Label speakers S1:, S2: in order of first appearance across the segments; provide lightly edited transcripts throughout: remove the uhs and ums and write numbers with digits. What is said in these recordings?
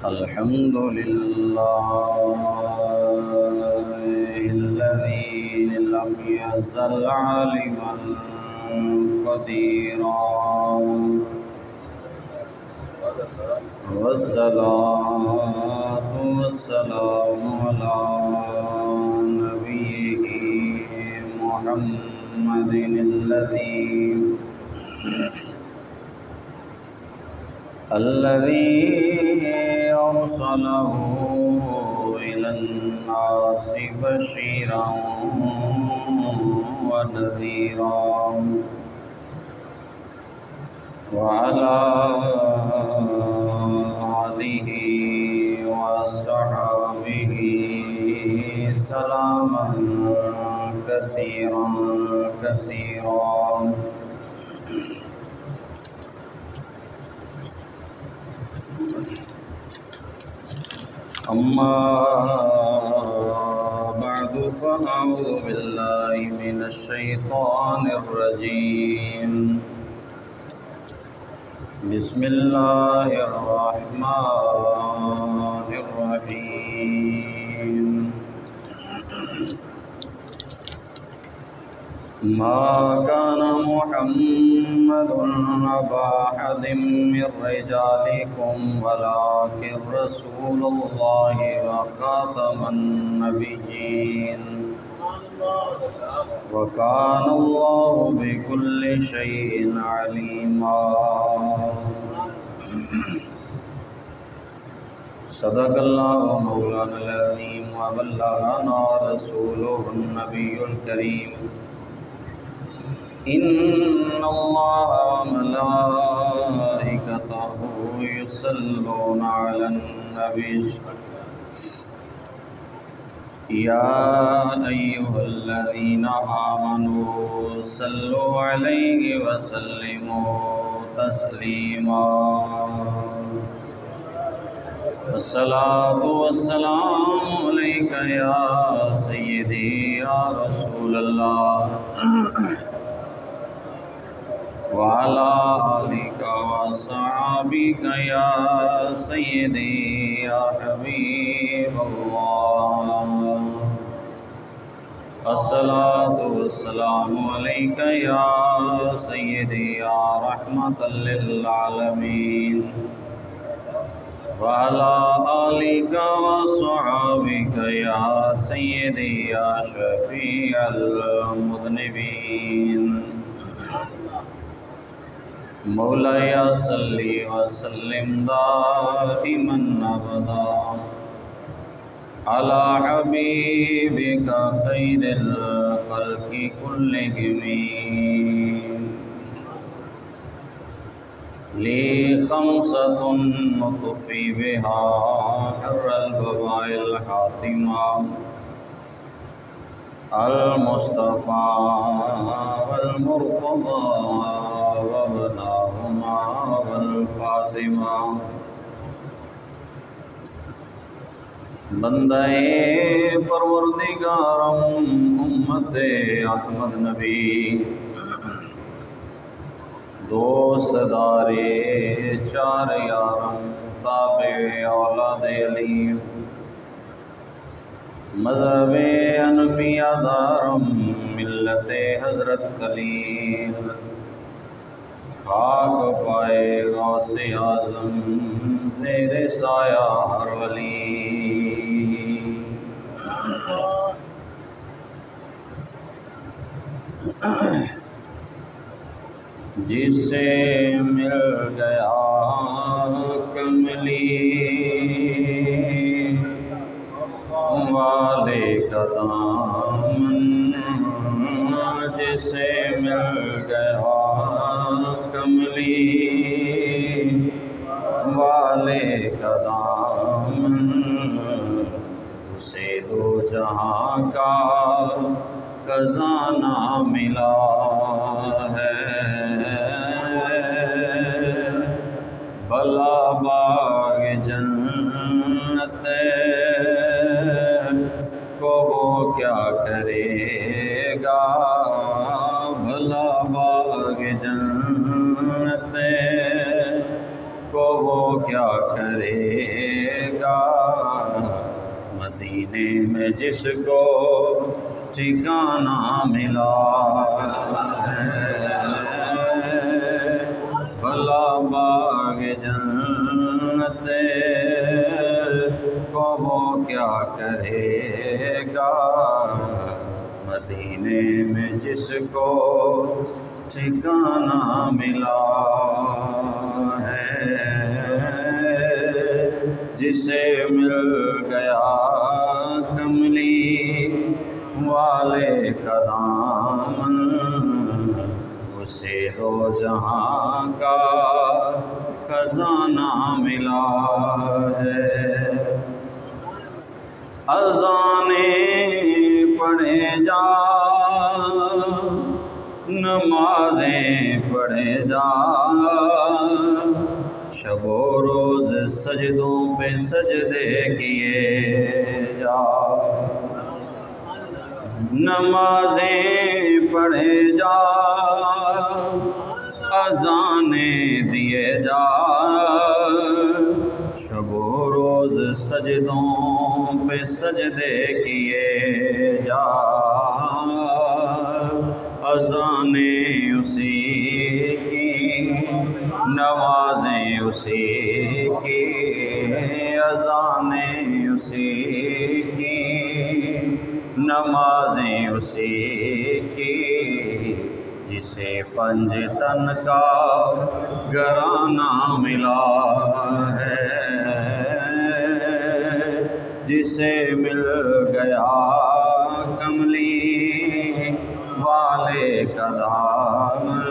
S1: الحمد لله الذي لم يزل عالما قديرا والصلاة والسلام على نبيه محمد الذي أرسله إلى الناس بشيرا ونذيرا وعلى آله وصحبه سلاما كثيرا أما بعد فأعوذ بالله من الشيطان الرجيم بسم الله الرحمن الرحيم ما كان محمد أبا أحد من رجالكم ولكن رسول الله وخاتم النبيين وكان الله بكل شيء عليما صدق الله مولانا العظيم وبلغنا رسوله النبي الكريم إن الله وملائكته يصلون على النبي يا أيها الذين آمنوا صلوا عليه وسلموا تسليما الصلاة والسلام عليك يا سيدي يا رسول الله وعلى آلك وصحابك يا سيدي يا حبيب الله الصلاة والسلام عليك يا سيدي يا رحمة للعالمين وعلى آلك وصحابك يا سيدي يا شفيع المذنبين مولاي صل وسلم دائما أبدا على حبيبك خير الخلق كلهم لي خمسة نطفي بها حر البواء الحاتمة المصطفى والمرتضى وابناهما والفاطمة بندے پروردگارم امت احمد نبی دوست دارے چار یارم تابع اولاد علی مذہب انفیہ دارم ملت حضرت خلیل خاک پائے غوث اعظم زیر سایہ ہر ولی جس سے مل گیا کملی والے کا دامن جس سے مل گیا کملی والے کا دامن اسے دو جہاں کا خزانہ ملا ہے بھلا باغ جنت کو وہ کیا کرے گا بھلا باغ جنت کو وہ کیا کرے گا مدینے میں جس کو ٹھکانہ ملا ہے بھلا باغ جنت کو وہ کیا کرے گا مدینے میں جس کو ٹھکانہ ملا ہے جسے مل گیا کملی والے کا دامن اسے دو جہاں کا خزانہ ملا ہے اذانیں پڑھے جا نمازیں پڑھے جا شب و روز سجدوں پہ سجدے کیے جا نمازیں پڑھے جا اذانیں دیے جا شب و روز سجدوں پہ سجدے کیے جا اذانیں اسی کی نمازیں اسی کی اذانیں اسی کی نمازیں اسی کی جسے پنج تن کا گرانہ ملا ہے جسے مل گیا کملی والے کا دامن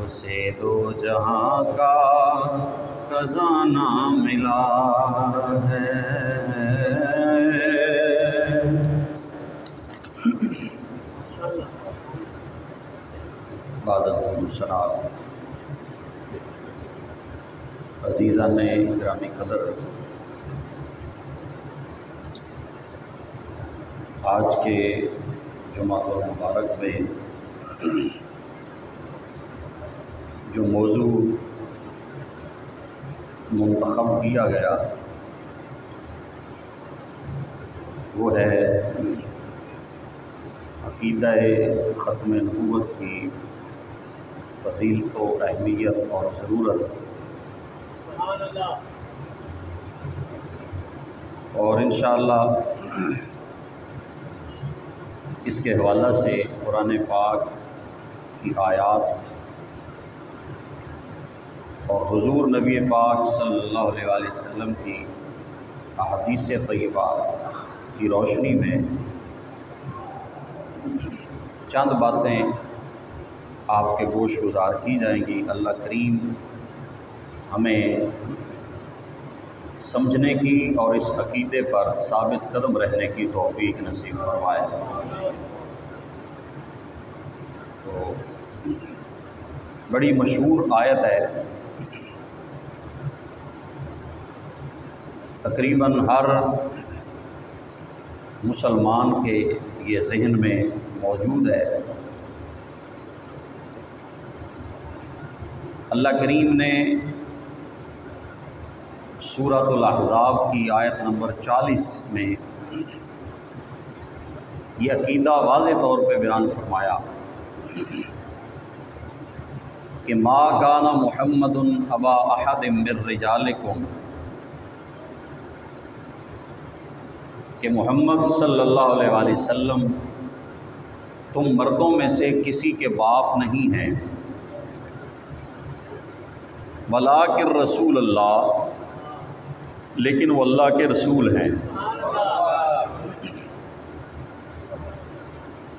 S1: اسے دو جہاں کا خزانہ ملا ہے بعد از السلام عزیزان گرامی قدر، آج کے جمعہ المبارک میں جو موضوع منتخب کیا گیا وہ ہے عقیدہ ختم نبوت کی فضیلت و اہمیت اور ضرورت، اور انشاءاللہ اس کے حوالہ سے قرآن پاک کی آیات اور حضور نبی پاک صلی اللہ علیہ وسلم کی احادیث طیبہ کی روشنی میں چند باتیں آپ کے گوش گزار کی جائیں گی۔ اللہ کریم ہمیں سمجھنے کی اور اس عقیدے پر ثابت قدم رہنے کی توفیق نصیب فرمائے۔ تو بڑی مشہور آیت ہے، تقریباً ہر مسلمان کے یہ ذہن میں موجود ہے۔ اللہ کریم نے سورۃ الاحزاب کی آیت نمبر 40 میں یہ عقیدہ واضح طور پہ بیان فرمایا کہ ما کان محمد ابا احد من رجالکم، کہ محمد صلی اللہ علیہ وآلہ وسلم تم مردوں میں سے کسی کے باپ نہیں ہیں، ولیکن رسول اللہ، لیکن وہ اللہ کے رسول ہیں۔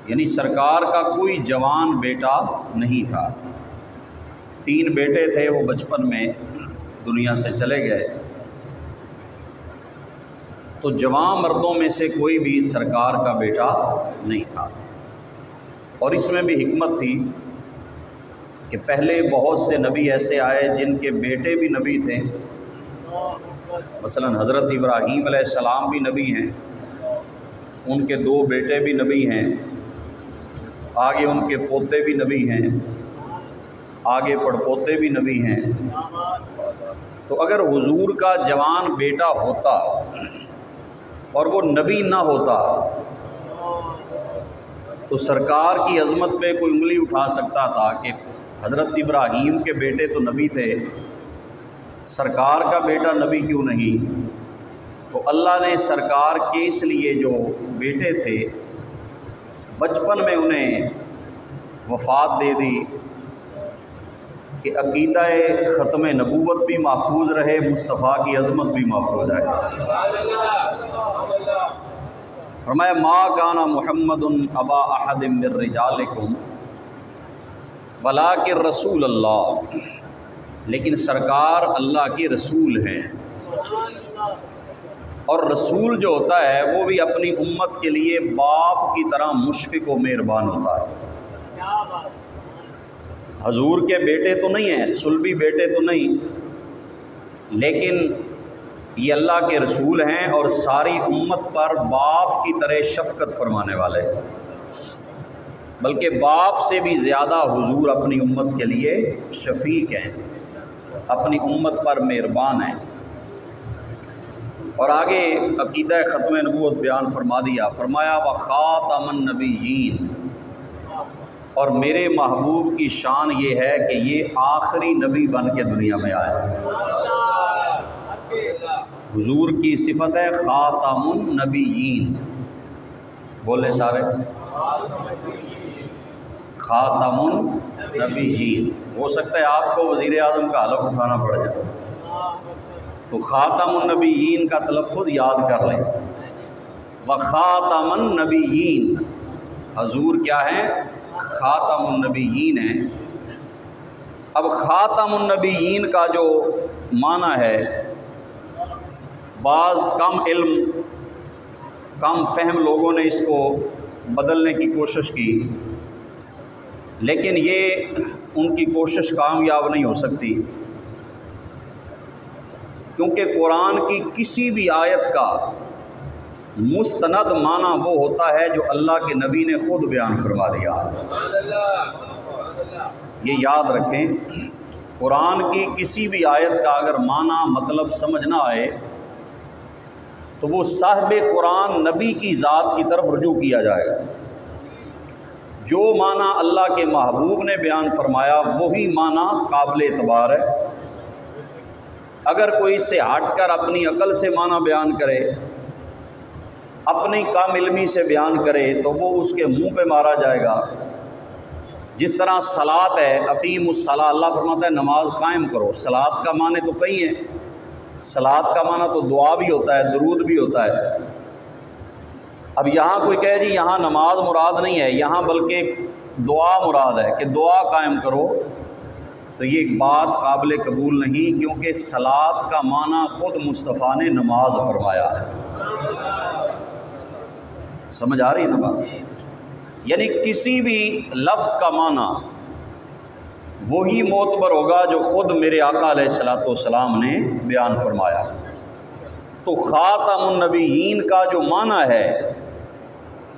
S1: یعنی سرکار کا کوئی جوان بیٹا نہیں تھا، 3 بیٹے تھے، وہ بچپن میں دنیا سے چلے گئے، تو جوان مردوں میں سے کوئی بھی سرکار کا بیٹا نہیں تھا۔ اور اس میں بھی حکمت تھی کہ پہلے بہت سے نبی ایسے آئے جن کے بیٹے بھی نبی تھے، مثلا حضرت ابراہیم علیہ السلام بھی نبی ہیں، ان کے 2 بیٹے بھی نبی ہیں، آگے ان کے پوتے بھی نبی ہیں، آگے پڑپوتے بھی نبی ہیں، تو اگر حضور کا جوان بیٹا ہوتا اور وہ نبی نہ ہوتا تو سرکار کی عظمت پہ کوئی انگلی اٹھا سکتا تھا کہ حضرت ابراہیم کے بیٹے تو نبی تھے، سرکار کا بیٹا نبی کیوں نہیں؟ تو اللہ نے سرکار کے اس لیے جو بیٹے تھے بچپن میں انہیں وفات دے دی کہ عقیدہ ختم نبوت بھی محفوظ رہے، مصطفیٰ کی عظمت بھی محفوظ رہے۔ فرمایا ما کان محمد ابا احد من رجالکم ولکن رسول اللہ، لیکن سرکار اللہ کے رسول ہیں، اور رسول جو ہوتا ہے وہ بھی اپنی امت کے لیے باپ کی طرح مشفق و مہربان ہوتا ہے۔ حضور کے بیٹے تو نہیں ہیں، صلبی بیٹے تو نہیں، لیکن یہ اللہ کے رسول ہیں اور ساری امت پر باپ کی طرح شفقت فرمانے والے ہیں، بلکہ باپ سے بھی زیادہ حضور اپنی امت کے لیے شفیق ہیں، اپنی امت پر مہربان ہیں۔ اور آگے عقیدہ ختم نبوت بیان فرما دیا، فرمایا وخاتم النبیین، اور میرے محبوب کی شان یہ ہے کہ یہ آخری نبی بن کے دنیا میں آئے۔ حضور کی صفت ہے خاتم النبیین، بولے سارے خاتم النبیین۔ ہو سکتا ہے آپ کو وزیر اعظم کا حلف اٹھانا پڑ جائے، تو خاتم النبیین کا تلفظ یاد کر لیں۔ وخاتم النبیین، حضور کیا ہے؟ خاتم النبیین ہیں۔ اب خاتم النبیین کا جو معنی ہے، بعض کم علم کم فہم لوگوں نے اس کو بدلنے کی کوشش کی، لیکن یہ ان کی کوشش کامیاب نہیں ہو سکتی، کیونکہ قرآن کی کسی بھی آیت کا مستند معنی وہ ہوتا ہے جو اللہ کے نبی نے خود بیان فرما دیا۔ یہ یاد رکھیں، قرآن کی کسی بھی آیت کا اگر معنی مطلب سمجھ نہ آئے تو وہ صاحب قرآن نبی کی ذات کی طرف رجوع کیا جائے گا۔ جو معنی اللہ کے محبوب نے بیان فرمایا وہی معنی قابل اعتبار ہے۔ اگر کوئی اس سے ہٹ کر اپنی عقل سے معنی بیان کرے، اپنی کم علمی سے بیان کرے، تو وہ اس کے منہ پہ مارا جائے گا۔ جس طرح صلاۃ ہے، اقیم الصلاۃ، اللہ فرماتا ہے نماز قائم کرو۔ صلاۃ کا معنی تو کئی ہیں، صلاۃ کا معنی تو دعا بھی ہوتا ہے، درود بھی ہوتا ہے۔ اب یہاں کوئی کہے جی یہاں نماز مراد نہیں ہے، یہاں بلکہ دعا مراد ہے کہ دعا قائم کرو، تو یہ بات قابل قبول نہیں، کیونکہ صلاۃ کا معنی خود مصطفیٰ نے نماز فرمایا ہے۔ سمجھ آ رہی ہے نا بات؟ یعنی کسی بھی لفظ کا معنی وہی معتبر ہوگا جو خود میرے آقا علیہ الصلوۃ والسلام نے بیان فرمایا۔ تو خاتم النبیین کا جو معنی ہے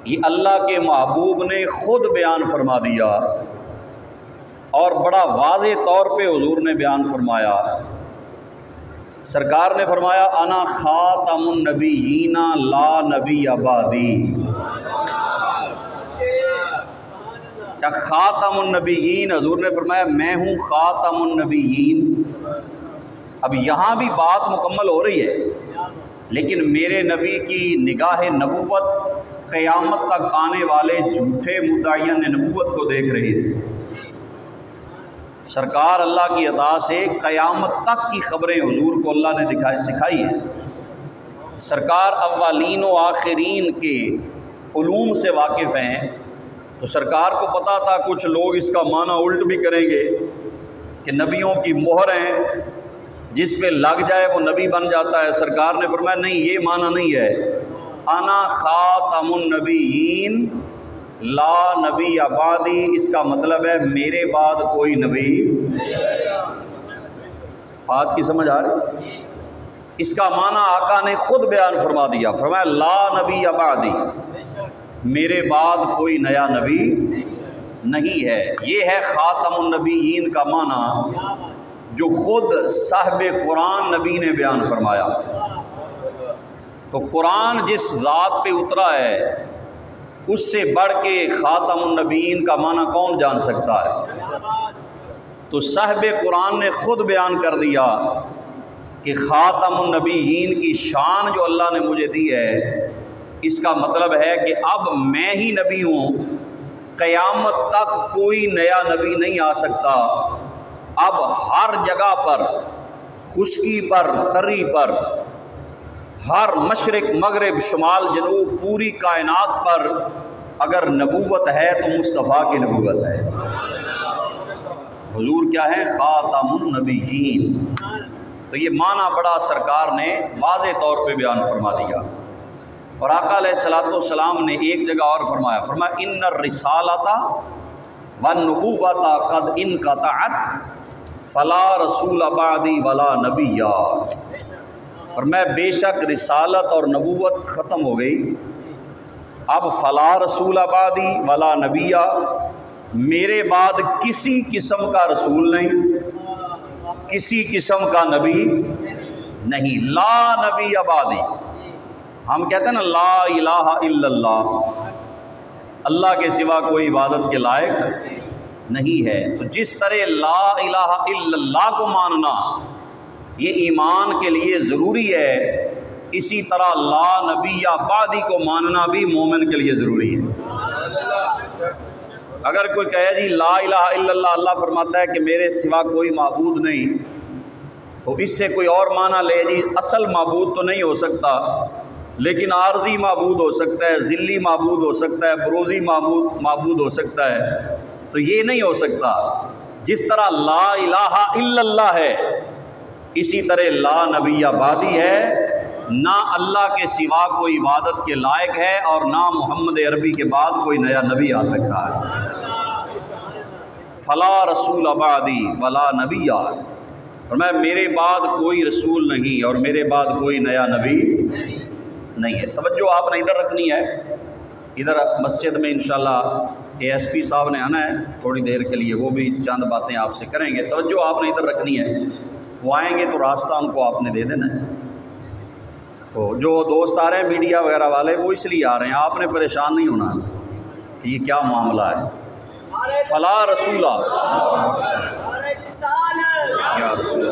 S1: یہ اللہ کے محبوب نے خود بیان فرما دیا، اور بڑا واضح طور پہ حضور نے بیان فرمایا۔ سرکار نے فرمایا انا خاتم النبیین لا نبی بعدی۔ خاتم النبیین، حضور نے فرمایا میں ہوں خاتم النبیین۔ اب یہاں بھی بات مکمل ہو رہی ہے، لیکن میرے نبی کی نگاہ نبوت قیامت تک آنے والے جھوٹے مدعیان نبوت کو دیکھ رہی تھی۔ سرکار اللہ کی عطا سے قیامت تک کی خبریں حضور کو اللہ نے سکھائی ہیں۔ سرکار اولین و آخرین کے علوم سے واقف ہیں، تو سرکار کو پتہ تھا کچھ لوگ اس کا معنی الٹ بھی کریں گے کہ نبیوں کی مہر ہیں، جس پہ لگ جائے وہ نبی بن جاتا ہے۔ سرکار نے فرمایا نہیں، یہ معنی نہیں ہے، انا خاتم النبیین لا نبی بعدی، اس کا مطلب ہے میرے بعد کوئی نبی۔ بات کی سمجھ آ رہی؟ اس کا معنی آقا نے خود بیان فرما دیا، فرمایا لا نبی بعدی، میرے بعد کوئی نیا نبی نہیں ہے۔ یہ ہے خاتم النبیین کا معنی جو خود صاحب قرآن نبی نے بیان فرمایا۔ تو قرآن جس ذات پہ اترا ہے اس سے بڑھ کے خاتم النبیین کا معنی کون جان سکتا ہے؟ تو صاحب قرآن نے خود بیان کر دیا کہ خاتم النبیین کی شان جو اللہ نے مجھے دی ہے، اس کا مطلب ہے کہ اب میں ہی نبی ہوں، قیامت تک کوئی نیا نبی نہیں آ سکتا۔ اب ہر جگہ پر، خشکی پر، تری پر، ہر مشرق مغرب شمال جنوب، پوری کائنات پر اگر نبوت ہے تو مصطفیٰ کی نبوت ہے۔ حضور کیا ہے؟ خاتم النبیین۔ تو یہ معنی بڑا سرکار نے واضح طور پہ بیان فرما دیا۔ اور آقا علیہ الصلوۃ والسلام نے ایک جگہ اور فرمایا ان الرسالۃ والنبوۃ قد انقطعت فلا رسول بعدی ولا نبی۔ فرمایا بے شک رسالت اور نبوت ختم ہو گئی، اب فلا رسول بعدی ولا نبی، میرے بعد کسی قسم کا رسول نہیں، کسی قسم کا نبی نہیں۔ لا نبی بعدی، ہم کہتے ہیں نا لا الہ الا اللہ، اللہ کے سوا کوئی عبادت کے لائق نہیں ہے۔ تو جس طرح لا الہ الا اللہ کو ماننا یہ ایمان کے لیے ضروری ہے، اسی طرح لا نبی بعدی کو ماننا بھی مومن کے لیے ضروری ہے۔ اگر کوئی کہے جی لا الہ الا اللہ، اللہ فرماتا ہے کہ میرے سوا کوئی معبود نہیں، تو اس سے کوئی اور معنی لے جی اصل معبود تو نہیں ہو سکتا لیکن عارضی معبود ہو سکتا ہے، ذلی معبود ہو سکتا ہے، بروزی معبود ہو سکتا ہے، تو یہ نہیں ہو سکتا۔ جس طرح لا الہ الا اللہ ہے، اسی طرح لا نبی بعدی ہے، نہ اللہ کے سوا کوئی عبادت کے لائق ہے اور نہ محمد عربی کے بعد کوئی نیا نبی آ سکتا ہے۔ فلا رسول بعدی ولا نبی، فرمایا میرے بعد کوئی رسول نہیں اور میرے بعد کوئی نیا نبی نہیں ہے۔ توجہ آپ نے ادھر رکھنی ہے، ادھر مسجد میں انشاءاللہ اے ایس پی صاحب نے آنا ہے تھوڑی دیر کے لیے، وہ بھی چند باتیں آپ سے کریں گے۔ توجہ آپ نے ادھر رکھنی ہے، وہ آئیں گے تو راستہ ان کو آپ نے دے دینا ہے۔ تو جو دوست آ رہے ہیں میڈیا وغیرہ والے، وہ اس لیے آ رہے ہیں، آپ نے پریشان نہیں ہونا کہ یہ کیا معاملہ ہے۔ فلا رسولہ یا رسول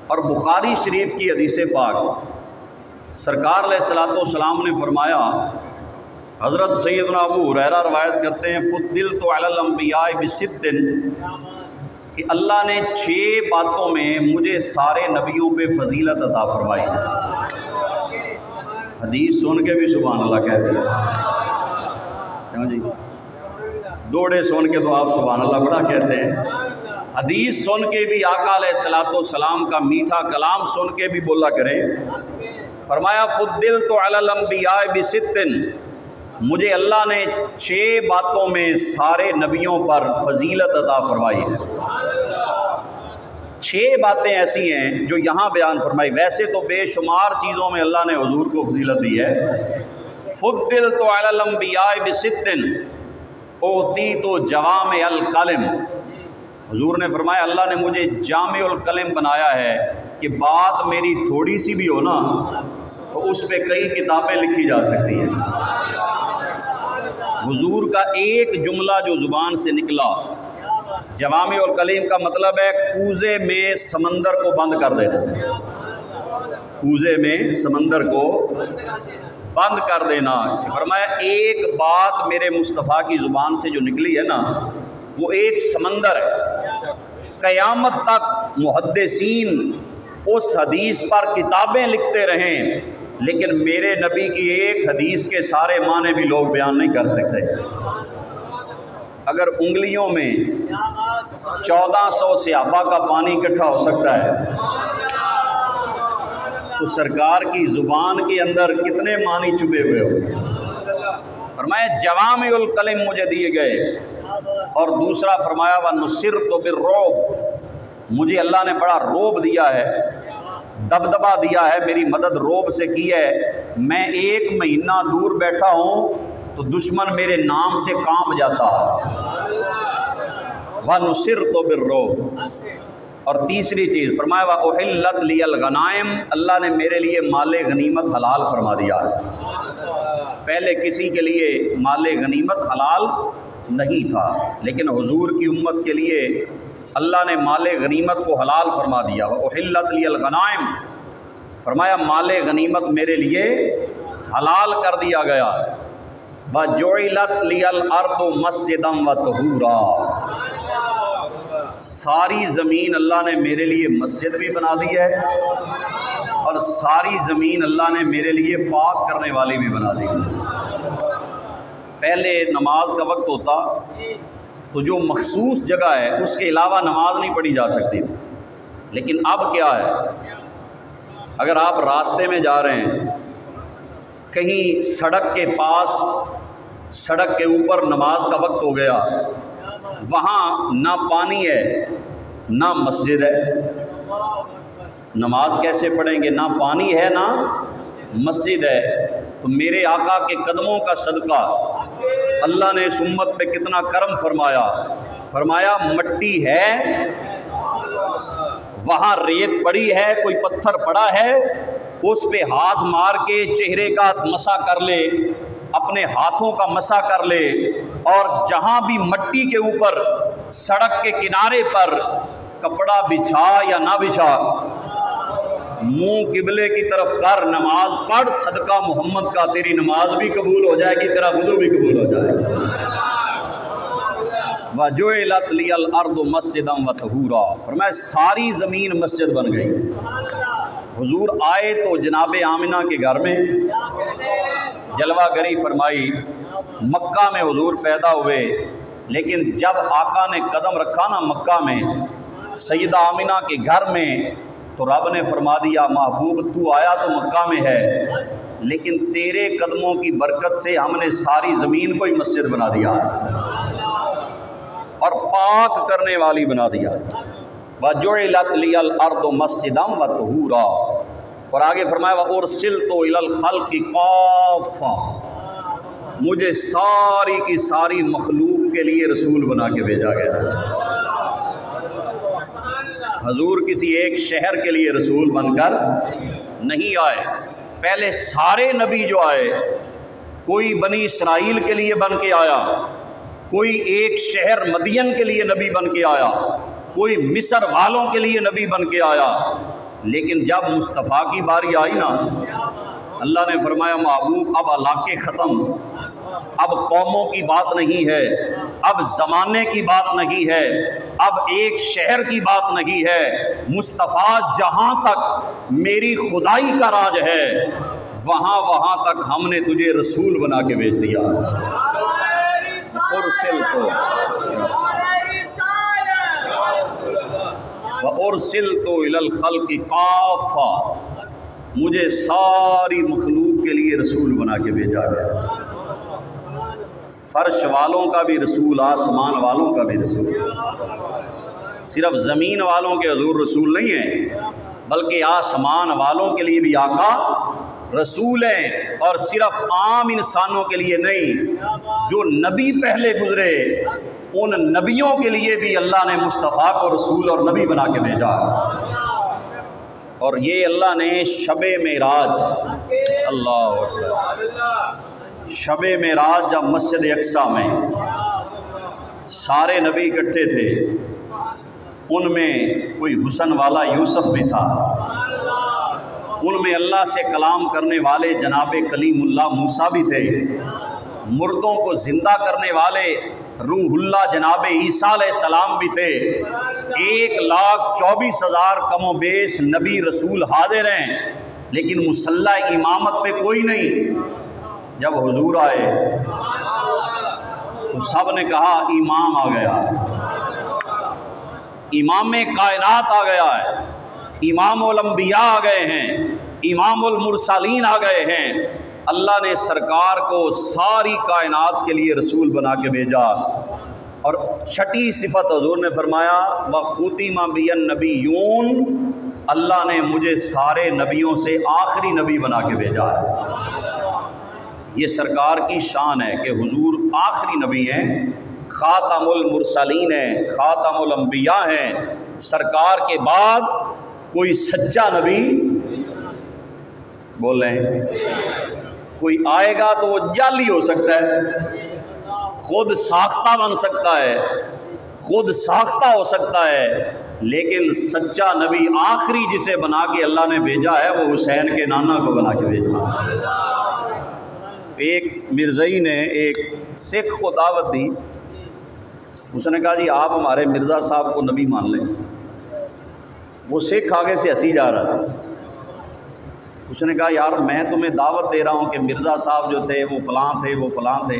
S1: اور بخاری شریف کی حدیث پاک سرکار علیہ الصلوۃ والسلام نے فرمایا، حضرت سیدنا ابو ہریرہ روایت کرتے ہیں فضلت علی الانبیاء بست، کہ اللہ نے 6 باتوں میں مجھے سارے نبیوں پہ فضیلت عطا فرمائی۔ حدیث سن کے بھی سبحان اللہ کہتے ہیں جی، دوڑے سن کے تو آپ سبحان اللہ بڑا کہتے ہیں، حدیث سن کے بھی آقا علیہ الصلوۃ والسلام کا میٹھا کلام سن کے بھی بولا کریں۔ فرمایا فضلت علی الانبیاء بست، مجھے اللہ نے 6 باتوں میں سارے نبیوں پر فضیلت عطا فرمائی ہے۔ 6 باتیں ایسی ہیں جو یہاں بیان فرمائی، ویسے تو بے شمار چیزوں میں اللہ نے حضور کو فضیلت دی ہے۔ فضلت علی الانبیاء بست اوتیت جوامع الکلم، حضور نے فرمایا اللہ نے مجھے جامع الکلم بنایا ہے کہ بات میری تھوڑی سی بھی ہو نا تو اس پہ کئی کتابیں لکھی جا سکتی ہیں۔ حضور کا ایک جملہ جو زبان سے نکلا، جوامع الکلم کا مطلب ہے کوزے میں سمندر کو بند کر دینا، کوزے میں سمندر کو بند کر دینا۔ فرمایا ایک بات میرے مصطفیٰ کی زبان سے جو نکلی ہے نا، وہ ایک سمندر ہے، قیامت تک محدثین اس حدیث پر کتابیں لکھتے رہیں لیکن میرے نبی کی ایک حدیث کے سارے معنی بھی لوگ بیان نہیں کر سکتے۔ اگر انگلیوں میں 1400 صحابہ کا پانی اکٹھا ہو سکتا ہے تو سرکار کی زبان کے اندر کتنے معنی چھپے ہوئے ہو۔ فرمایا جوامع الکلم مجھے دیے گئے، اور دوسرا فرمایا وَنُصِرْتُ بِالرُّعْبِ، مجھے اللہ نے بڑا روب دیا ہے، دبدبا دیا ہے، میری مدد روب سے کی ہے۔ میں 1 مہینہ دور بیٹھا ہوں تو دشمن میرے نام سے کانپ جاتا ہے۔ وَنُصِرْتُ بِالرُّعْبِ، اور تیسری چیز فرمایا وَأُحِلَّتْ لِيَ الْغَنَائِمُ، اللہ نے میرے لیے مال غنیمت حلال فرما دیا ہے۔ پہلے کسی کے لیے مال غنیمت حلال نہیں تھا، لیکن حضور کی امت کے لیے اللہ نے مال غنیمت کو حلال فرما دیا۔ وَأُحِلَّتْ لِيَ الْغَنَائِمُ، فرمایا مال غنیمت میرے لیے حلال کر دیا گیا۔ وَجُعِلَتْ لِيَ الْأَرْضُ مَسْجِدًا وَطَہُورًا، ساری زمین اللہ نے میرے لیے مسجد بھی بنا دی ہے، اور ساری زمین اللہ نے میرے لیے پاک کرنے والی بھی بنا دی ہے۔ پہلے نماز کا وقت ہوتا تو جو مخصوص جگہ ہے اس کے علاوہ نماز نہیں پڑھی جا سکتی تھی، لیکن اب کیا ہے، اگر آپ راستے میں جا رہے ہیں، کہیں سڑک کے پاس، سڑک کے اوپر نماز کا وقت ہو گیا، وہاں نہ پانی ہے نہ مسجد ہے، نماز کیسے پڑھیں گے؟ نہ پانی ہے نہ مسجد ہے۔ تو میرے آقا کے قدموں کا صدقہ اللہ نے اس امت پہ کتنا کرم فرمایا۔ فرمایا مٹی ہے، وہاں ریت پڑی ہے، کوئی پتھر پڑا ہے، اس پہ ہاتھ مار کے چہرے کا مسح کر لے، اپنے ہاتھوں کا مسح کر لے، اور جہاں بھی مٹی کے اوپر سڑک کے کنارے پر کپڑا بچھا یا نہ بچھا، منہ قبلے کی طرف کر نماز پڑھ، صدقہ محمد کا تیری نماز بھی قبول ہو جائے گی، تیرا وضو بھی قبول ہو جائے گا۔ وَجُعِلَتْ لِيَ الْأَرْضُ مَسْجِدًا وَطَہُورًا، فرمایا ساری زمین مسجد بن گئی۔ حضور آئے تو جناب آمنہ کے گھر میں جلوہ گری فرمائی، مکہ میں حضور پیدا ہوئے، لیکن جب آقا نے قدم رکھا نا مکہ میں سیدہ آمنہ کے گھر میں، تو رب نے فرما دیا محبوب تو آیا تو مکہ میں ہے، لیکن تیرے قدموں کی برکت سے ہم نے ساری زمین کو ہی مسجد بنا دیا اور پاک کرنے والی بنا دیا۔ وَجُعِلَتْ لِيَ الْأَرْضُ مَسْجِدًا وَطَہُورًا، اور آگے فرمایا وَأُرْسِلْتُ إِلَى الْخَلْقِ كَافَّةً، مجھے ساری کی ساری مخلوق کے لیے رسول بنا کے بھیجا گیا۔ حضور کسی ایک شہر کے لیے رسول بن کر نہیں آئے، پہلے سارے نبی جو آئے، کوئی بنی اسرائیل کے لیے بن کے آیا، کوئی ایک شہر مدین کے لیے نبی بن کے آیا، کوئی مصر والوں کے لیے نبی بن کے آیا، لیکن جب مصطفیٰ کی باری آئی نا، اللہ نے فرمایا محبوب اب علاقے ختم، اب قوموں کی بات نہیں ہے، اب زمانے کی بات نہیں ہے، اب ایک شہر کی بات نہیں ہے، مصطفیٰ جہاں تک میری خدائی کا راج ہے وہاں تک ہم نے تجھے رسول بنا کے بھیج دیا۔ وَأُرْسِلْتُ إِلَى الْخَلْقِ كَافَّةً، مجھے ساری مخلوق کے لیے رسول بنا کے بھیجا گیا۔ فرش والوں کا بھی رسول، آسمان والوں کا بھی رسول، صرف زمین والوں کے حضور رسول نہیں ہیں، بلکہ آسمان والوں کے لیے بھی آقا رسول ہیں، اور صرف عام انسانوں کے لیے نہیں، جو نبی پہلے گزرے ان نبیوں کے لیے بھی اللہ نے مصطفیٰ کو رسول اور نبی بنا کے بھیجا۔ اور یہ اللہ نے شب معراج، اللہ اکبر، شب معراج جب مسجد اقصیٰ میں سارے نبی اکٹھے تھے، ان میں کوئی حسن والا یوسف بھی تھا، ان میں اللہ سے کلام کرنے والے جناب کلیم اللہ موسیٰ بھی تھے، مردوں کو زندہ کرنے والے روح اللہ جناب عیسیٰ علیہ السلام بھی تھے، 1,24,000 کم و بیش نبی رسول حاضر ہیں، لیکن مصلی امامت پہ کوئی نہیں۔ جب حضور آئے تو سب نے کہا امام آ گیا، امام کائنات آ گیا ہے، امام الانبیاء آ گئے ہیں، امام المرسلین آ گئے ہیں۔ اللہ نے سرکار کو ساری کائنات کے لیے رسول بنا کے بھیجا، اور چھٹی صفت حضور نے فرمایا وَخُتِمَ بِیَ النَّبِیُّونَ، اللہ نے مجھے سارے نبیوں سے آخری نبی بنا کے بھیجا ہے۔ یہ سرکار کی شان ہے کہ حضور آخری نبی ہیں، خاتم المرسلین ہیں، خاتم الانبیاء ہیں، سرکار کے بعد کوئی سچا نبی بول رہے ہیں کوئی آئے گا تو وہ جعلی ہو سکتا ہے، خود ساختہ بن سکتا ہے، خود ساختہ ہو سکتا ہے، لیکن سچا نبی آخری جسے بنا کے اللہ نے بھیجا ہے وہ حسین کے نانا کو بنا کے بھیجا۔ ایک مرزائی نے ایک سکھ کو دعوت دی، اس نے کہا جی آپ ہمارے مرزا صاحب کو نبی مان لیں۔ وہ سکھ آگے سے ہنسی جا رہا تھا۔ اس نے کہا یار میں تمہیں دعوت دے رہا ہوں کہ مرزا صاحب جو تھے وہ فلاں تھے، وہ فلاں تھے،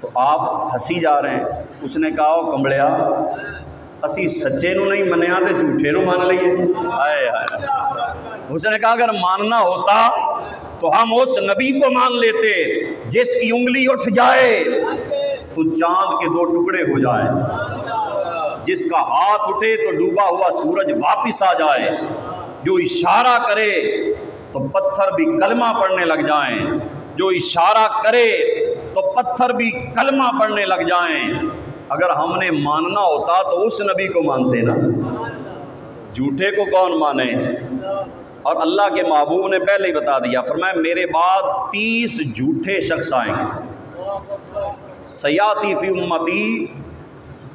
S1: تو آپ ہنسی جا رہے ہیں۔ اس نے کہا او کمبڑیا اسی سچے نو نہیں منیا تے جھوٹے نو مان لیے۔ ہائے ہائے۔ اس نے کہا اگر ماننا ہوتا تو ہم اس نبی کو مان لیتے جس کی انگلی اٹھ جائے تو چاند کے 2 ٹکڑے ہو جائیں، جس کا ہاتھ اٹھے تو ڈوبا ہوا سورج واپس آ جائے، جو اشارہ کرے تو پتھر بھی کلمہ پڑھنے لگ جائیں، جو اشارہ کرے تو پتھر بھی کلمہ پڑھنے لگ جائیں۔ اگر ہم نے ماننا ہوتا تو اس نبی کو مانتے نا، جھوٹے کو کون مانے؟ اور اللہ کے محبوب نے پہلے ہی بتا دیا، فرمایا میرے بعد 30 جھوٹے شخص آئیں گے، سیاتی فی امتی،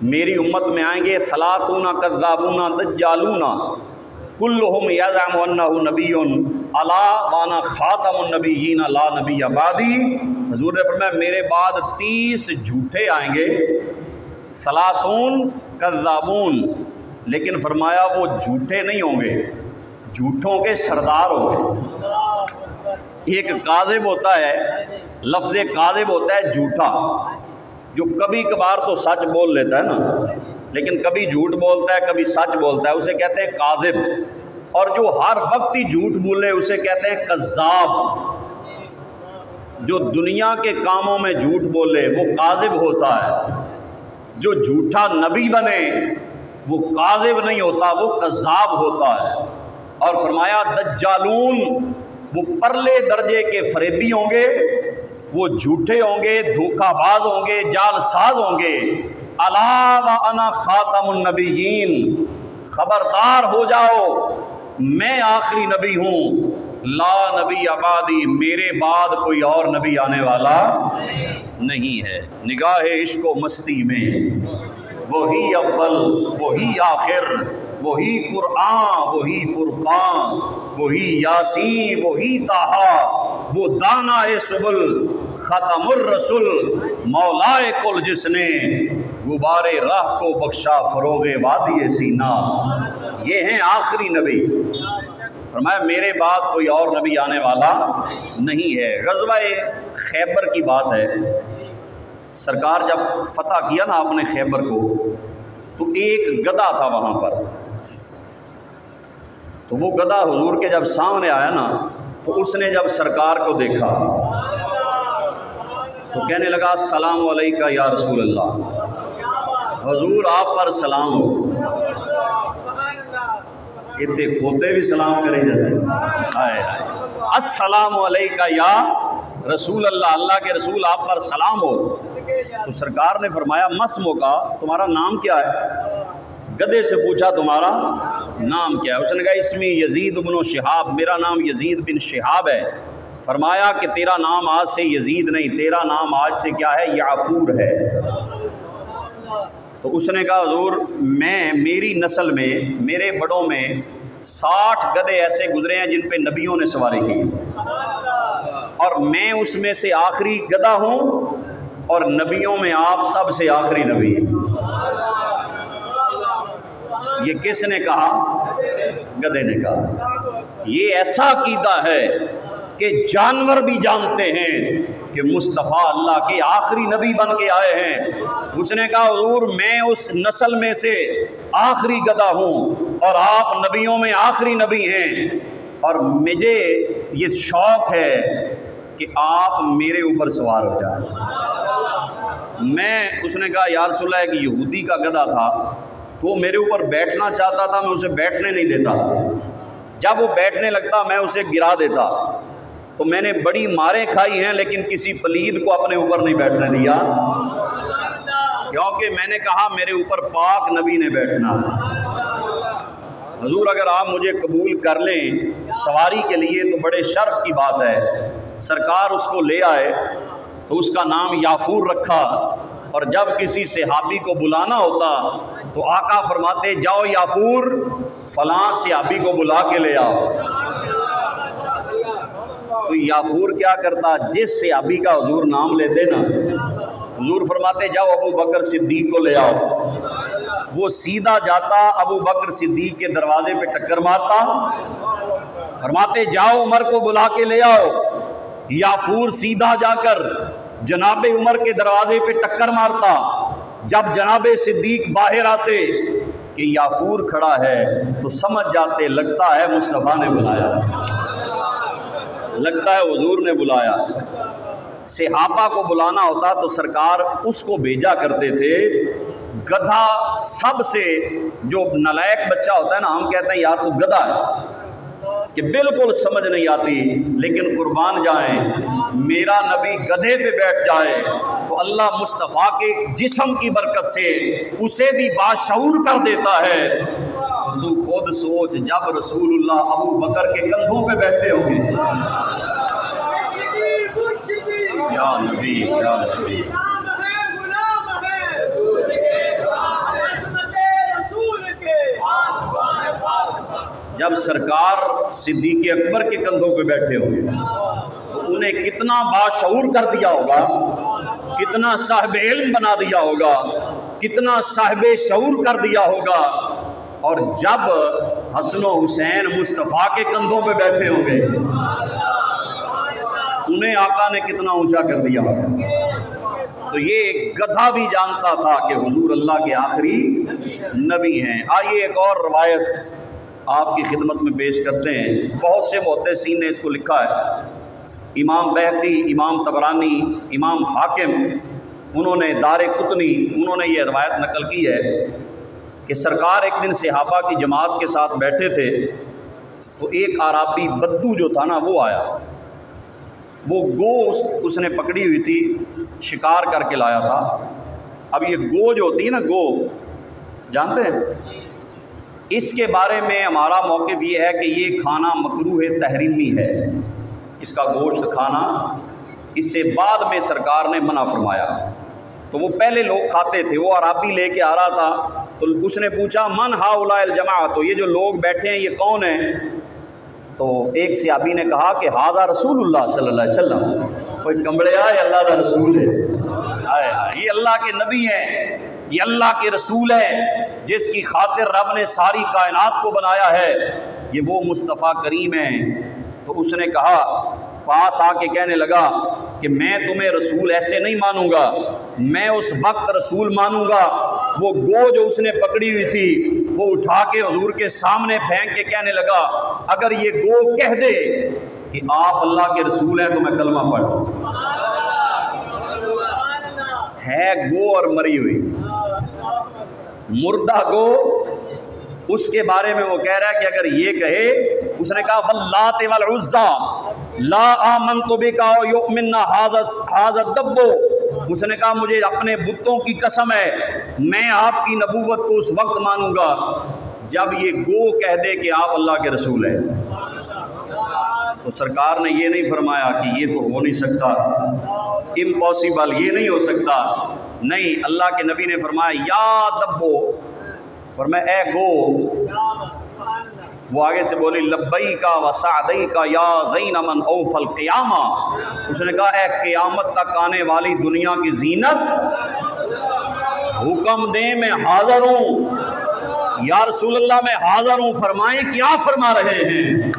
S1: میری امت میں آئیں گے، ثلاثون کذابون دجالون کلہم یزعم انہ نبی الا وانا خاتم النبیین لا نبی بعدی۔ حضور نے فرمایا میرے بعد 30 جھوٹے آئیں گے، ثلاثون کذابون، لیکن فرمایا وہ جھوٹے نہیں ہوں گے، جھوٹوں کے سردار ہوں گے۔ ایک کاذب ہوتا ہے، لفظ کاذب ہوتا ہے جھوٹا، جو کبھی کبھار تو سچ بول لیتا ہے نا، لیکن کبھی جھوٹ بولتا ہے کبھی سچ بولتا ہے، اسے کہتے ہیں کاذب۔ اور جو ہر وقت ہی جھوٹ بولے اسے کہتے ہیں کذاب۔ جو دنیا کے کاموں میں جھوٹ بولے وہ کاذب ہوتا ہے، جو جھوٹا نبی بنے وہ کاذب نہیں ہوتا، وہ کذاب ہوتا ہے۔ اور فرمایا دجالون، وہ پرلے درجے کے فریبی ہوں گے، وہ جھوٹے ہوں گے، دھوکہ باز ہوں گے، جال ساز ہوں گے۔ الا وانا خاتم النبیین، خبردار ہو جاؤ میں آخری نبی ہوں، لا نبی بعدی، میرے بعد کوئی اور نبی آنے والا نہیں ہے۔ نگاہ عشق و مستی میں وہی اول وہی آخر، وہی قرآن وہی فرقان، وہی یاسین وہی طٰہٰ، وہ دانا سبل ختم الرسل مولائے کل، جس نے غبار راہ کو بخشا فروغ وادی سینا۔ یہ ہیں آخری نبی۔ فرمایا میرے بعد کوئی اور نبی آنے والا نہیں ہے۔ غزوہ خیبر کی بات ہے، سرکار جب فتح کیا نا آپ نے خیبر کو، تو ایک گدھا تھا وہاں پر، تو وہ گدھا حضور کے جب سامنے آیا نا تو اس نے جب سرکار کو دیکھا تو کہنے لگا السلام علیکہ یا رسول اللہ، حضور آپ پر سلام ہو۔ اتنے کھوتے بھی سلام کرے جاتے ہیں، السلام علیکہ یا رسول اللہ، اللہ کے رسول آپ پر سلام ہو۔ تو سرکار نے فرمایا مسمو کا، تمہارا نام کیا ہے؟ گدھے سے پوچھا تمہارا نام کیا ہے؟ اس نے کہا اسمی یزید بن شہاب، میرا نام یزید بن شہاب ہے۔ فرمایا کہ تیرا نام آج سے یزید نہیں، تیرا نام آج سے کیا ہے؟ یعفور ہے۔ تو اس نے کہا حضور میری نسل میں، میرے بڑوں میں 60 گدھے ایسے گزرے ہیں جن پہ نبیوں نے سواری کی، اور میں اس میں سے آخری گدھا ہوں، اور نبیوں میں آپ سب سے آخری نبی ہیں۔ یہ کس نے کہا؟ گدھے نے کہا۔ یہ ایسا عقیدہ ہے کہ جانور بھی جانتے ہیں کہ مصطفیٰ اللہ کے آخری نبی بن کے آئے ہیں۔ اس نے کہا حضور میں اس نسل میں سے آخری گدھا ہوں، اور آپ نبیوں میں آخری نبی ہیں، اور مجھے یہ شوق ہے کہ آپ میرے اوپر سوار ہو جائیں۔ اس نے کہا یا رسول اللہ، ایک یہودی کا گدھا تھا تو وہ میرے اوپر بیٹھنا چاہتا تھا، میں اسے بیٹھنے نہیں دیتا، جب وہ بیٹھنے لگتا میں اسے گرا دیتا۔ تو میں نے بڑی ماریں کھائی ہیں لیکن کسی پلید کو اپنے اوپر نہیں بیٹھنے دیا، کیونکہ میں نے کہا میرے اوپر پاک نبی نے بیٹھنا ہے۔ حضور اگر آپ مجھے قبول کر لیں سواری کے لیے تو بڑے شرف کی بات ہے۔ سرکار اس کو لے آئے تو اس کا نام یافور رکھا، اور جب کسی صحابی کو بلانا ہوتا تو آقا فرماتے جاؤ یافور فلاں صحابی کو بلا کے لے آؤ۔ تو یافور کیا کرتا، جس صحابی کا حضور نام لیتے نا، حضور فرماتے جاؤ ابو بکر صدیق کو لے آؤ، وہ سیدھا جاتا ابو بکر صدیق کے دروازے پہ ٹکر مارتا، فرماتے جاؤ عمر کو بلا کے لے آؤ، یافور سیدھا جا کر جناب عمر کے دروازے پہ ٹکر مارتا۔ جب جناب صدیق باہر آتے کہ یافور کھڑا ہے تو سمجھ جاتے لگتا ہے مصطفیٰ نے بلایا، لگتا ہے حضور نے بلایا۔ صحابہ کو بلانا ہوتا تو سرکار اس کو بھیجا کرتے تھے، گدھا سب سے جو نالائق بچہ ہوتا ہے نا، ہم کہتے ہیں یار تو گدھا ہے کہ بالکل سمجھ نہیں آتی، لیکن قربان جائیں میرا نبی گدھے پہ بیٹھ جائے تو اللہ مصطفیٰ کے جسم کی برکت سے اسے بھی باشعور کر دیتا ہے۔ تو خود سوچ جب رسول اللہ ابو بکر کے کندھوں پہ بیٹھے ہوں گے، یا نبی یا نبی، جب سرکار صدیق اکبر کے کندھوں پہ بیٹھے ہوں گے تو انہیں کتنا باشعور کر دیا ہوگا، کتنا صاحب علم بنا دیا ہوگا، کتنا صاحب شعور کر دیا ہوگا۔ اور جب حسن و حسین مصطفیٰ کے کندھوں پہ بیٹھے ہوں گے انہیں آقا نے کتنا اونچا کر دیا ہوگا۔ تو یہ گدھا بھی جانتا تھا کہ حضور اللہ کے آخری نبی ہیں۔ آئیے ایک اور روایت آپ کی خدمت میں پیش کرتے ہیں، بہت سے محدثین نے اس کو لکھا ہے، امام بہقی، امام طبرانی، امام حاکم، انہوں نے دار قطنی، انہوں نے یہ روایت نقل کی ہے کہ سرکار ایک دن صحابہ کی جماعت کے ساتھ بیٹھے تھے تو ایک عرابی بدو جو تھا نا وہ آیا، وہ گو اس نے پکڑی ہوئی تھی، شکار کر کے لایا تھا۔ اب یہ گو جو ہوتی ہے نا، گو جانتے ہیں، اس کے بارے میں ہمارا موقف یہ ہے کہ یہ کھانا مکروہ تحریمی ہے، اس کا گوشت کھانا، اس سے بعد میں سرکار نے منع فرمایا۔ تو وہ پہلے لوگ کھاتے تھے، وہ عرابی لے کے آ رہا تھا تو اس نے پوچھا من ہؤلاء الجماعہ، تو یہ جو لوگ بیٹھے ہیں یہ کون ہیں؟ تو ایک صحابی نے کہا کہ ھذا رسول اللہ صلی اللہ علیہ وسلم، کوئی کمبڑیا ہے اللہ کا رسول ہے، یہ اللہ کے نبی ہیں، یہ اللہ کے رسول ہے جس کی خاطر رب نے ساری کائنات کو بنایا ہے، یہ وہ مصطفیٰ کریم ہیں۔ تو اس نے کہا، پاس آ کے کہنے لگا کہ میں تمہیں رسول ایسے نہیں مانوں گا، میں اس وقت رسول مانوں گا۔ وہ گو جو اس نے پکڑی ہوئی تھی وہ اٹھا کے حضور کے سامنے پھینک کے کہنے لگا، اگر یہ گو کہہ دے کہ آپ اللہ کے رسول ہیں تو میں کلمہ پڑھ لوں۔ ہے گو اور مری ہوئی، مردہ گو، اس کے بارے میں وہ کہہ رہا ہے کہ اگر یہ کہے، اس نے کہا واللات والعزیٰ لا آمنت بک یؤمن ھذا الدب، اس نے کہا مجھے اپنے بتوں کی قسم ہے میں آپ کی نبوت کو اس وقت مانوں گا جب یہ گو کہہ دے کہ آپ اللہ کے رسول ہیں۔ تو سرکار نے یہ نہیں فرمایا کہ یہ تو ہو نہیں سکتا، امپاسبل، یہ نہیں ہو سکتا، نہیں، اللہ کے نبی نے فرمایا یا دبو، فرمایا اے گو۔ وہ آگے سے بولی لبیک و سعدیک یا زین من اوف القیامہ، اس نے کہا اے قیامت تک آنے والی دنیا کی زینت، حکم دیں میں حاضر ہوں، یا رسول اللہ میں حاضر ہوں، فرمائیں کیا فرما رہے ہیں؟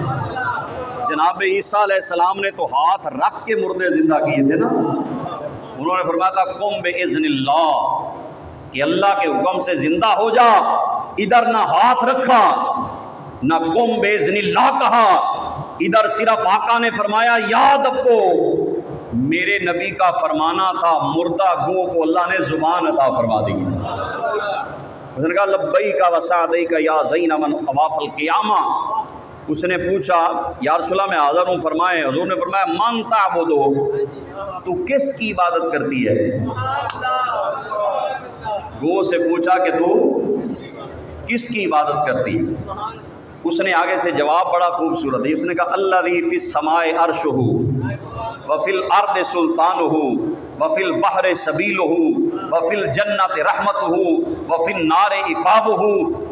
S1: جناب عیسیٰ علیہ السلام نے تو ہاتھ رکھ کے مردے زندہ کیے تھے نا، انہوں نے فرمایا تھا قم باذن اللہ، کہ اللہ کے حکم سے زندہ ہو جا، ادھر نہ ہاتھ رکھا نہ قم باذن اللہ کہا، ادھر صرف آقا نے فرمایا یاد رکھو میرے نبی کا فرمانا تھا، مردہ گو کو اللہ نے زبان عطا فرما دی۔ اس نے کہا لبیک و سعدیک یا زین من اواف القیامہ، اس نے پوچھا یا رسول اللہ میں حاضر ہوں فرمائیں. حضور نے فرمایا من تعبدو، تو کس کی عبادت کرتی ہے؟ گو سے پوچھا کہ تو کس کی عبادت کرتی ہے؟ اس نے آگے سے جواب بڑا خوبصورت ہے. اس نے کہا الذی فی السماء عرشہ وفی الارض سلطانہ وفی البحر سبیلہ وفی الجنت رحمتہ وفی النار عقابہ.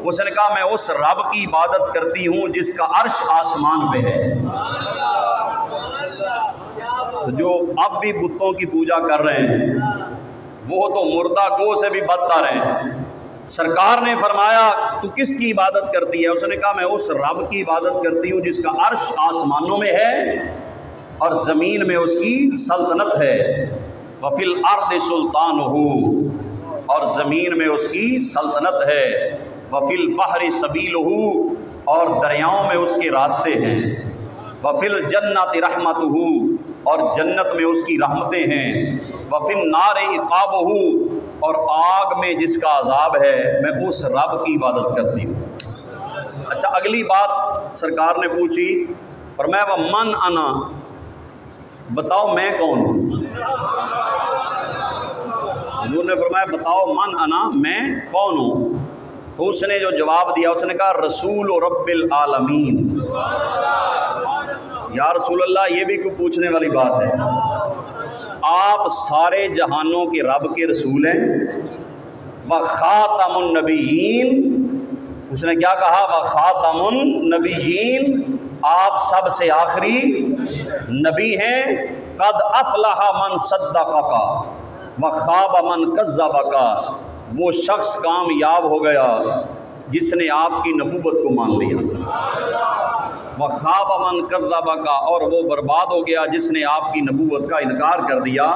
S1: اس نے کہا میں اس رب کی عبادت کرتی ہوں جس کا عرش آسمان پہ ہے. تو جو اب بھی بتوں کی پوجا کر رہے ہیں وہ تو مردہ گو سے بھی بدتر ہیں. سرکار نے فرمایا تو کس کی عبادت کرتی ہے؟ اس نے کہا میں اس رب کی عبادت کرتی ہوں جس کا عرش آسمانوں میں ہے اور زمین میں اس کی سلطنت ہے. وفی الارض سلطانہ، اور زمین میں اس کی سلطنت ہے. وفی البحر سبیلہ، اور دریاؤں میں اس کے راستے ہیں. وفی الجنت رحمتہ، اور جنت میں اس کی رحمتیں ہیں. وفی النار عقابہ، اور آگ میں جس کا عذاب ہے میں اس رب کی عبادت کرتی ہوں. اچھا اگلی بات سرکار نے پوچھی، فرمایا ومن انا، بتاؤ میں کون ہوں؟ حضور نے فرمایا بتاؤ من انا، میں کون ہوں؟ تو اس نے جو جواب دیا اس نے کہا رسول رب العالمین. یا رسول اللہ یہ بھی کوئی پوچھنے والی بات ہے؟ آپ سارے جہانوں کے رب کے رسول ہیں. وخاتم النبیین، اس نے کیا کہا؟ وخاتم النبیین، آپ سب سے آخری نبی ہیں. قد افلح من صدقک وخاب من کذبک، وہ شخص کامیاب ہو گیا جس نے آپ کی نبوت کو مان لیا. وخاب من کذبک، اور وہ برباد ہو گیا جس نے آپ کی نبوت کا انکار کر دیا.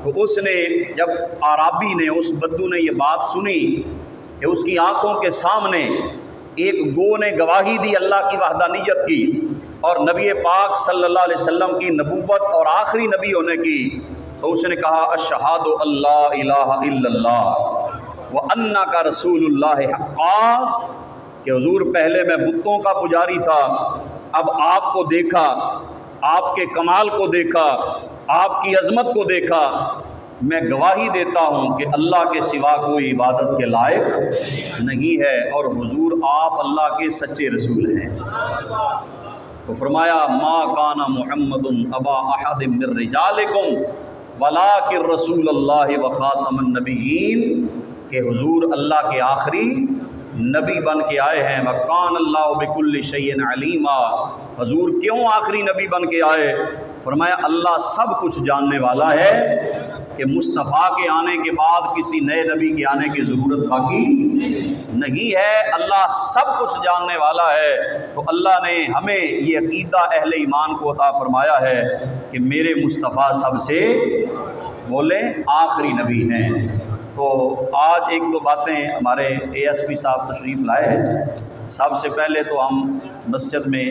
S1: تو اس نے جب عرابی نے، اس بدو نے یہ بات سنی کہ اس کی آنکھوں کے سامنے ایک گو نے گواہی دی اللہ کی وحدانیت کی اور نبی پاک صلی اللہ علیہ وسلم کی نبوت اور آخری نبی ہونے کی، تو اس نے کہا اشہد اللہ الہ الا اللہ وانک رسول اللہ حقا، کہ حضور پہلے میں بتوں کا پجاری تھا، اب آپ کو دیکھا، آپ کے کمال کو دیکھا، آپ کی عظمت کو دیکھا، میں گواہی دیتا ہوں کہ اللہ کے سوا کوئی عبادت کے لائق نہیں ہے اور حضور آپ اللہ کے سچے رسول ہیں. تو فرمایا ما کان محمد ابا احد من رجالکم ولکن رسول اللہ وخاتم النبیین، کہ حضور اللہ کے آخری نبی بن کے آئے ہیں. وکان اللہ بکل شیء علیما، حضور کیوں آخری نبی بن کے آئے؟ فرمایا اللہ سب کچھ جاننے والا ہے کہ مصطفیٰ کے آنے کے بعد کسی نئے نبی کے آنے کی ضرورت باقی نہیں ہے. اللہ سب کچھ جاننے والا ہے. تو اللہ نے ہمیں یہ عقیدہ اہل ایمان کو عطا فرمایا ہے کہ میرے مصطفیٰ سب سے بولیں آخری نبی ہیں. تو آج ایک دو باتیں ہمارے ASP صاحب تشریف لائے ہیں. سب سے پہلے تو ہم مسجد میں